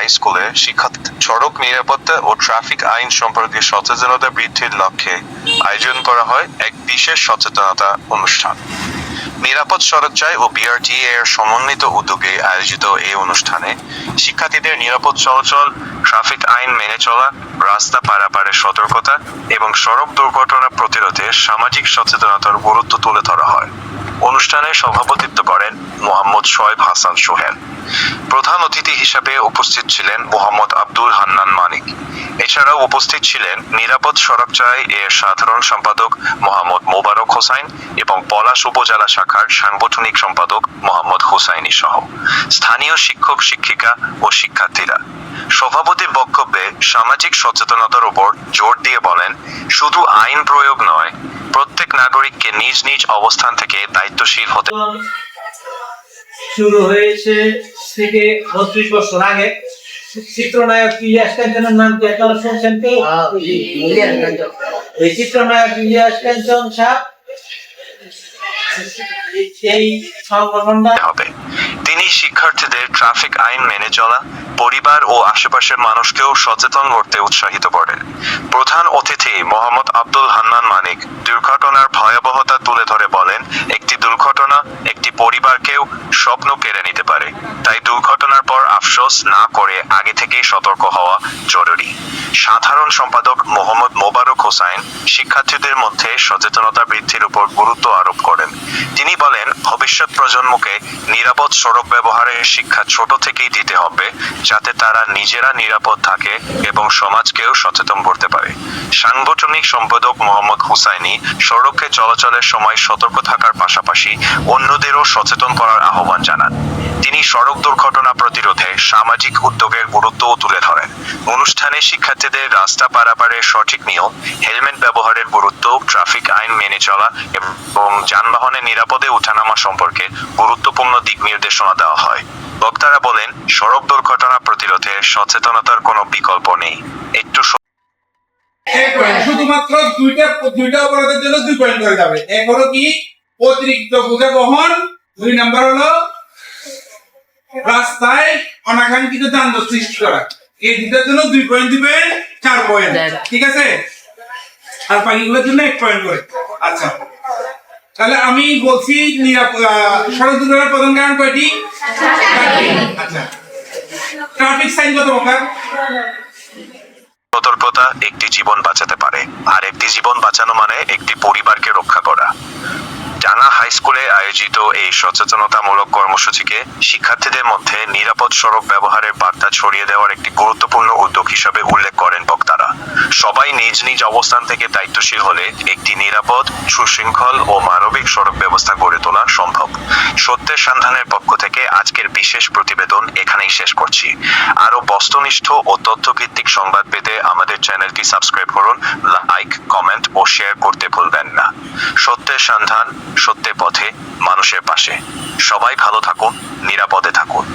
High স্কুলে শিক্ষার্থী সড়ক নিরাপত্তা ও ট্রাফিক আইন সম্পর্কে সচেতনতা বৃদ্ধির লক্ষ্যে আয়োজন করা হয় এক বিশেষ সচেতনতা অনুষ্ঠান। নিরাপদ সড়ক চাই ও বিআরটিএ এর সমন্বিত উদ্যোগে আয়োজিত এই অনুষ্ঠানে শিক্ষার্থীদের নিরাপদ চলাচল, ট্রাফিক আইন মেনে চলা, রাস্তা পারাপারের সতর্কতা এবং সড়ক দুর্ঘটনা প্রতিরোধে সামাজিক সচেতনতার গুরুত্ব তুলে ধরা হয়। অনুষ্ঠানে সভাপতিত্ব করেন মোহাম্মদ শোয়েব হাসান সোহেল। প্রধান অতিথি হিসাবে উপস্থিত ছিলেন মোহাম্মদ আব্দুল হান্নান মানিক। এছাড়াও উপস্থিত ছিলেন নিরাপদ সড়ক চাই এর সাধারণ সম্পাদক মোহাম্মদ মোবারক হোসাইন এবং পলাশ উপজেলা শাখার সাংগঠনিক সম্পাদক মোহাম্মদ হুসাইনি সহ স্থানীয় শিক্ষক, শিক্ষিকা ও শিক্ষার্থীরা। সভাপতির বক্তব্যে সামাজিক সচেতনতার উপর জোর দিয়ে বলেন, শুধু আইন প্রয়োগ নয়, প্রত্যেক নাগরিককে নিজ নিজ অবস্থান থেকে দায়িত্বশীল হতে শুরু হয়েছে থেকে ৩২ বছর আগে। চিত্রনায়ক ইলিয়াস কাঞ্চনের নাম কি আপনারা শুনছেন? এই চিত্রনায়ক ইলিয়াস কাঞ্চন সাহেব এই সংগঠনটা হবে। তিনি শিক্ষার্থীদের ট্রাফিক আইন মেনে চলা, পরিবার ও আশেপাশের মানুষকেও সচেতন করতে উৎসাহিত করেন। প্রধান অতিথি মোহাম্মদ আব্দুল হান্নান মানিক দুর্ঘটনার ভয়াবহতা তুলে ধরে বলেন, একটি দুর্ঘটনা একটি পরিবারকেও স্বপ্ন কেড়ে নিতে পারে। তাই দুর্ঘটনার পর আফসোস না করে আগে থেকেই সতর্ক হওয়া জরুরি। সাধারণ সম্পাদক মোহাম্মদ মোবারক হোসাইন শিক্ষার্থীদের মধ্যে সচেতনতা বৃদ্ধির উপর গুরুত্ব আরোপ করেন। তিনি বলেন, ভবিষ্যৎ প্রজন্মকে নিরাপদ সড়ক ব্যবহারের শিক্ষা ছোট থেকেই দিতে হবে, যাতে তারা নিজেরা নিরাপদ থাকে এবং সমাজকেও সচেতন করতে পারে। সাংগঠনিক সম্পাদক মোহাম্মদ হুসাইনি সড়কে চলাচলের সময় সতর্ক থাকার পাশাপাশি অন্যদেরও সচেতন করার আহ্বান জানান। তিনি সড়ক দুর্ঘটনা প্রতিরোধে সামাজিক উদ্যোগের গুরুত্বও তুলে ধরেন। অনুষ্ঠানে শিক্ষার্থীদের রাস্তা পারাপারের সঠিক নিয়ম, হেলমেট ব্যবহারের গুরুত্ব, ট্রাফিক আইন মেনে চলা এবং যানবাহনে নিরাপদে ওঠানামা সম্পর্কে গুরুত্বপূর্ণ দিক নির্দেশনা দেওয়া হয়। বক্তারা বলেন, সড়ক দুর্ঘটনা প্রতিরোধে সচেতনতার কোনো বিকল্প নেই। একটু শুধুমাত্র দুইটা অপরাধের জন্য 2 পয়েন্ট করে যাবে। এক হলো কি অতিরিক্ত বোঝা বহন, 2 নাম্বার হলো রাস্তায় অনাকাঙ্ক্ষিত যানজট সৃষ্টি করা। এই দুটার জন্য 2 পয়েন্ট দিবেন, 4 পয়েন্ট, ঠিক আছে? আর বাকিগুলোর জন্য 1 পয়েন্ট করে। আচ্ছা, তাহলে আমি বলছি সড়ক দুর্ঘটনার প্রধান কারণ কয়টি? আচ্ছা, ট্রাফিক সাইন কত প্রকার? সতর্কতা একটি জীবন বাঁচাতে পারে, আর একটি জীবন বাঁচানো মানে একটি পরিবারকে রক্ষা করা। টাঙ্গা হাই স্কুলে আয়োজিত এই সচেতনতামূলক কর্মসূচিকে শিক্ষার্থীদের মধ্যে নিরাপদ সড়ক ব্যবহারের বার্তা ছড়িয়ে দেওয়ার একটি গুরুত্বপূর্ণ উদ্যোগ হিসেবে উল্লেখ করেন বক্তারা। সবাই নিজ নিজ অবস্থান থেকে দায়িত্বশীল হলে একটি নিরাপদ, সুশৃঙ্খল ও মানবিক সড়ক ব্যবস্থা গড়ে তোলা সম্ভব। সত্যের সন্ধানের পক্ষ থেকে আজকের বিশেষ প্রতিবেদন এখানেই শেষ করছি। আরো বস্তুনিষ্ঠ ও তথ্যভিত্তিক সংবাদ পেতে আমাদের চ্যানেলটি সাবস্ক্রাইব করুন, লাইক, কমেন্ট ও শেয়ার করতে ভুলবেন না। সত্যের সন্ধান, সত্যের পথে, মানুষের পাশে। সবাই ভালো থাকুন, নিরাপদে থাকুন।